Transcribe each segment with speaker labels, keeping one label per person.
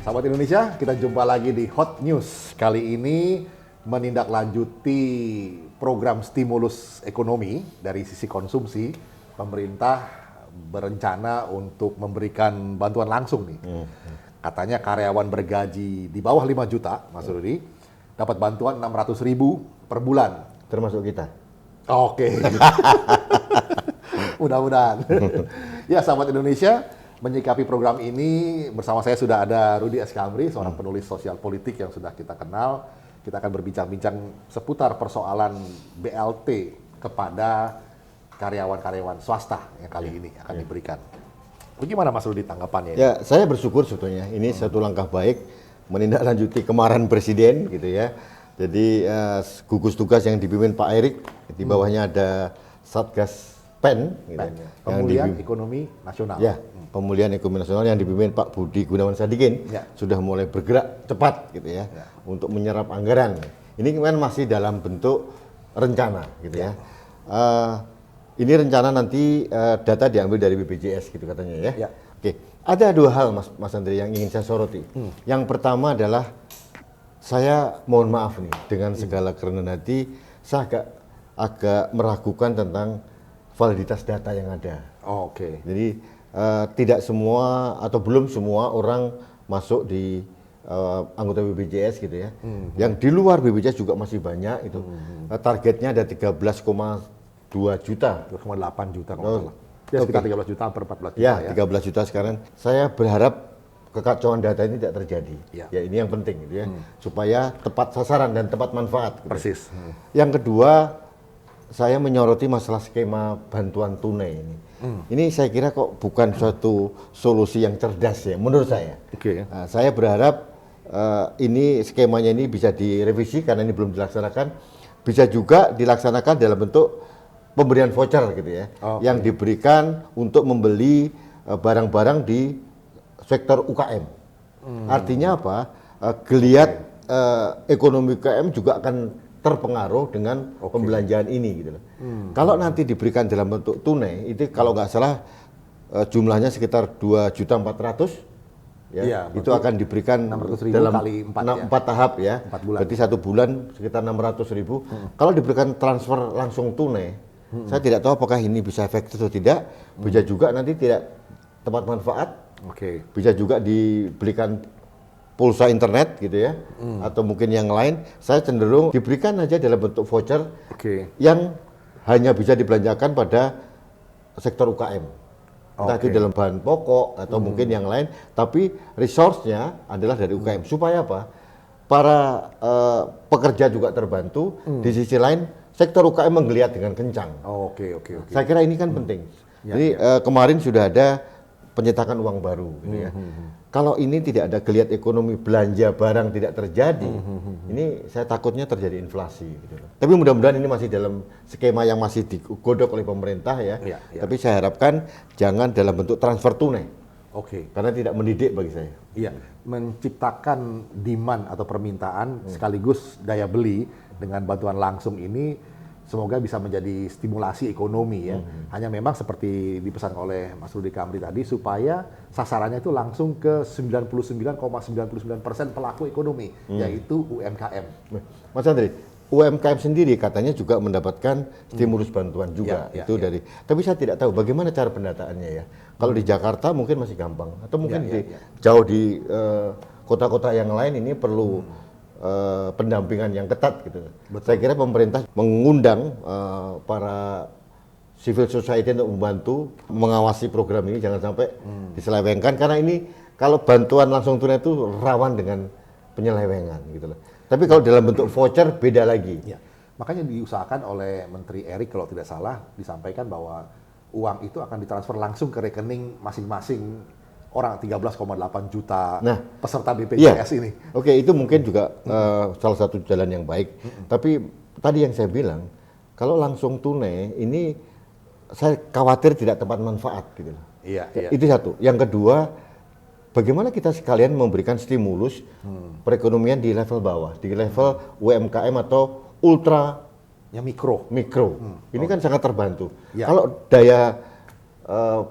Speaker 1: Sahabat Indonesia, kita jumpa lagi di Hot News. Kali ini menindaklanjuti program stimulus ekonomi dari sisi konsumsi. Pemerintah berencana untuk memberikan bantuan langsung nih. Katanya karyawan bergaji di bawah 5 juta, Mas Rudi, dapat bantuan 600.000 per bulan.
Speaker 2: Termasuk kita.
Speaker 1: Oke. Mudah-mudahan. Ya, sahabat Indonesia, menyikapi program ini bersama saya sudah ada Rudy S. Kamri, seorang penulis sosial politik yang sudah kita kenal. Kita akan berbincang-bincang seputar persoalan BLT kepada karyawan-karyawan swasta yang kali ini akan diberikan. Bagaimana Mas Rudy tanggapannya?
Speaker 2: Ya, saya bersyukur sebetulnya ini satu langkah baik menindaklanjuti kemarahan Presiden gitu ya. Jadi gugus tugas yang dipimpin Pak Erik, di bawahnya ada Satgas PEN, gitu,
Speaker 1: Pemulihan Ekonomi Nasional.
Speaker 2: Ya, pemulihan ekonomi nasional yang dipimpin Pak Budi Gunawan Sadikin sudah mulai bergerak cepat gitu ya, untuk menyerap anggaran. Ini kan masih dalam bentuk rencana gitu ya. Ini rencana nanti data diambil dari BPJS gitu katanya ya. Oke, ada dua hal Mas Andri yang ingin saya soroti. Yang pertama adalah saya mohon maaf nih dengan segala kerendahan hati, saya agak meragukan tentang validitas data yang ada.
Speaker 1: Oke.
Speaker 2: Jadi tidak semua atau belum semua orang masuk di anggota BPJS gitu ya. Yang di luar BPJS juga masih banyak itu. Targetnya ada 13,2 juta.
Speaker 1: 2,8 juta kalau salah. Ya sekitar 13 juta per 14 juta
Speaker 2: ya. 13 juta sekarang. Saya berharap kekacauan data ini tidak terjadi. Ya ini yang penting gitu ya. Supaya tepat sasaran dan tepat manfaat. Gitu.
Speaker 1: Persis.
Speaker 2: Yang kedua, saya menyoroti masalah skema bantuan tunai ini. Ini saya kira kok bukan suatu solusi yang cerdas ya, menurut saya. Nah, saya berharap ini skemanya ini bisa direvisi karena ini belum dilaksanakan. Bisa juga dilaksanakan dalam bentuk pemberian voucher gitu ya, yang diberikan untuk membeli barang-barang di sektor UKM. Artinya apa? Geliat ekonomi UKM juga akan terpengaruh dengan pembelanjaan ini gitu loh. Kalau nanti diberikan dalam bentuk tunai, itu kalau nggak salah jumlahnya sekitar 2.400.000 ya. Itu akan diberikan
Speaker 1: 600.000
Speaker 2: dalam
Speaker 1: kali 4
Speaker 2: tahap ya.
Speaker 1: 4 bulan.
Speaker 2: Berarti 1 bulan sekitar 600.000. Kalau diberikan transfer langsung tunai, saya tidak tahu apakah ini bisa efektif atau tidak. Bisa juga nanti tidak tepat manfaat. Bisa juga diberikan pulsa internet gitu ya, atau mungkin yang lain. Saya cenderung diberikan aja dalam bentuk voucher yang hanya bisa dibelanjakan pada sektor UKM. Entah itu dalam bahan pokok atau mungkin yang lain, tapi resource-nya adalah dari UKM. Supaya apa? Para pekerja juga terbantu, di sisi lain sektor UKM menggeliat dengan kencang. Saya kira ini kan penting. Jadi kemarin sudah ada penyetakan uang baru gitu ya. Kalau ini tidak ada geliat ekonomi, belanja barang tidak terjadi, ini saya takutnya terjadi inflasi gitu loh. Tapi mudah-mudahan ini masih dalam skema yang masih digodok oleh pemerintah ya. Tapi saya harapkan jangan dalam bentuk transfer tunai. Karena tidak mendidik bagi saya.
Speaker 1: Iya, menciptakan demand atau permintaan sekaligus daya beli dengan bantuan langsung ini semoga bisa menjadi stimulasi ekonomi ya. Hanya memang seperti dipesan oleh Mas Rudy Kamri tadi, supaya sasarannya itu langsung ke 99,99% pelaku ekonomi, yaitu UMKM.
Speaker 2: Mas Andri, UMKM sendiri katanya juga mendapatkan stimulus bantuan juga dari. Tapi saya tidak tahu bagaimana cara pendataannya ya. Kalau di Jakarta mungkin masih gampang, atau mungkin jauh di kota-kota yang lain ini perlu pendampingan yang ketat gitu. Saya kira pemerintah mengundang para civil society untuk membantu mengawasi program ini, jangan sampai diselewengkan, karena ini kalau bantuan langsung tunai itu rawan dengan penyelewengan gitu loh. Tapi kalau dalam bentuk voucher beda lagi.
Speaker 1: Makanya diusahakan oleh Menteri Erik kalau tidak salah, disampaikan bahwa uang itu akan ditransfer langsung ke rekening masing-masing orang, 13,8 juta peserta BPJS ini.
Speaker 2: Itu mungkin juga salah satu jalan yang baik. Tapi tadi yang saya bilang, kalau langsung tunai ini saya khawatir tidak tepat manfaat gitu. Itu satu. Yang kedua, bagaimana kita sekalian memberikan stimulus perekonomian di level bawah, di level UMKM atau ultra
Speaker 1: mikro.
Speaker 2: Ini kan sangat terbantu. Kalau daya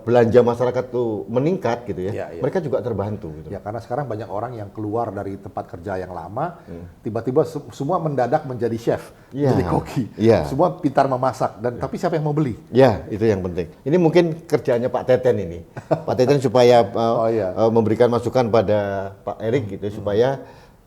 Speaker 2: belanja masyarakat tuh meningkat gitu ya,
Speaker 1: Iya, iya.
Speaker 2: mereka juga terbantu gitu.
Speaker 1: Ya karena sekarang banyak orang yang keluar dari tempat kerja yang lama, tiba-tiba semua mendadak menjadi chef,
Speaker 2: Iya.
Speaker 1: jadi koki.
Speaker 2: Iya.
Speaker 1: Semua pintar memasak dan tapi siapa yang mau beli?
Speaker 2: Ya, itu yang penting. Ini mungkin kerjanya Pak Teten ini. Pak Teten supaya
Speaker 1: Oh, iya.
Speaker 2: memberikan masukan pada Pak Erik gitu supaya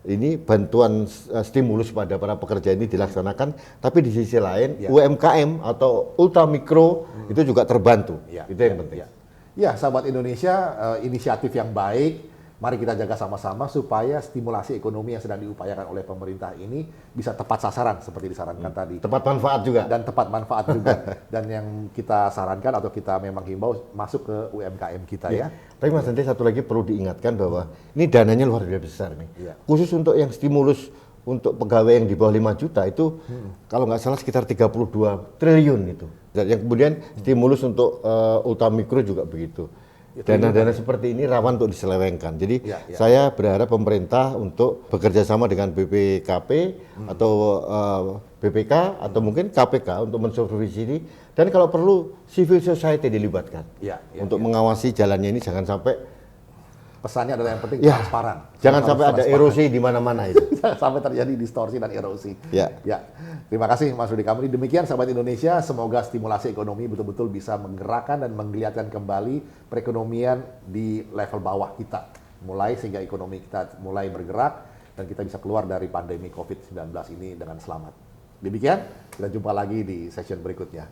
Speaker 2: ini bantuan stimulus pada para pekerja ini dilaksanakan, tapi di sisi lain
Speaker 1: Ya.
Speaker 2: UMKM atau ultra mikro itu juga terbantu.
Speaker 1: Ya,
Speaker 2: Itu yang penting.
Speaker 1: Ya, ya sahabat Indonesia, inisiatif yang baik. Mari kita jaga sama-sama supaya stimulasi ekonomi yang sedang diupayakan oleh pemerintah ini bisa tepat sasaran seperti disarankan tadi.
Speaker 2: Tepat manfaat juga.
Speaker 1: Dan tepat manfaat juga. Dan yang kita sarankan atau kita memang himbau masuk ke UMKM kita ya.
Speaker 2: Tapi Mas Nanti satu lagi perlu diingatkan bahwa ini dananya luar biasa besar nih.
Speaker 1: Iya.
Speaker 2: Khusus untuk yang stimulus untuk pegawai yang di bawah 5 juta itu kalau nggak salah sekitar 32 triliun itu. Dan yang kemudian stimulus untuk ultra mikro juga begitu. Dana-dana seperti ini rawan untuk diselewengkan. Jadi
Speaker 1: Ya, ya.
Speaker 2: saya berharap pemerintah untuk bekerja sama dengan BPKP atau BPK atau mungkin KPK untuk mensupervisi ini, dan kalau perlu civil society dilibatkan
Speaker 1: Ya, ya,
Speaker 2: untuk
Speaker 1: ya.
Speaker 2: mengawasi jalannya ini, jangan sampai
Speaker 1: Pesannya adalah yang penting
Speaker 2: Ya,
Speaker 1: transparan.
Speaker 2: jangan
Speaker 1: Harus
Speaker 2: sampai ada
Speaker 1: transparan.
Speaker 2: erosi di mana-mana itu.
Speaker 1: Jangan sampai terjadi distorsi dan erosi.
Speaker 2: Ya.
Speaker 1: Terima kasih Mas Rudi Kamri. Demikian sahabat Indonesia, semoga stimulasi ekonomi betul-betul bisa menggerakkan dan menggeliatkan kembali perekonomian di level bawah kita. Mulai sehingga ekonomi kita mulai bergerak dan kita bisa keluar dari pandemi COVID-19 ini dengan selamat. Demikian, kita jumpa lagi di session berikutnya.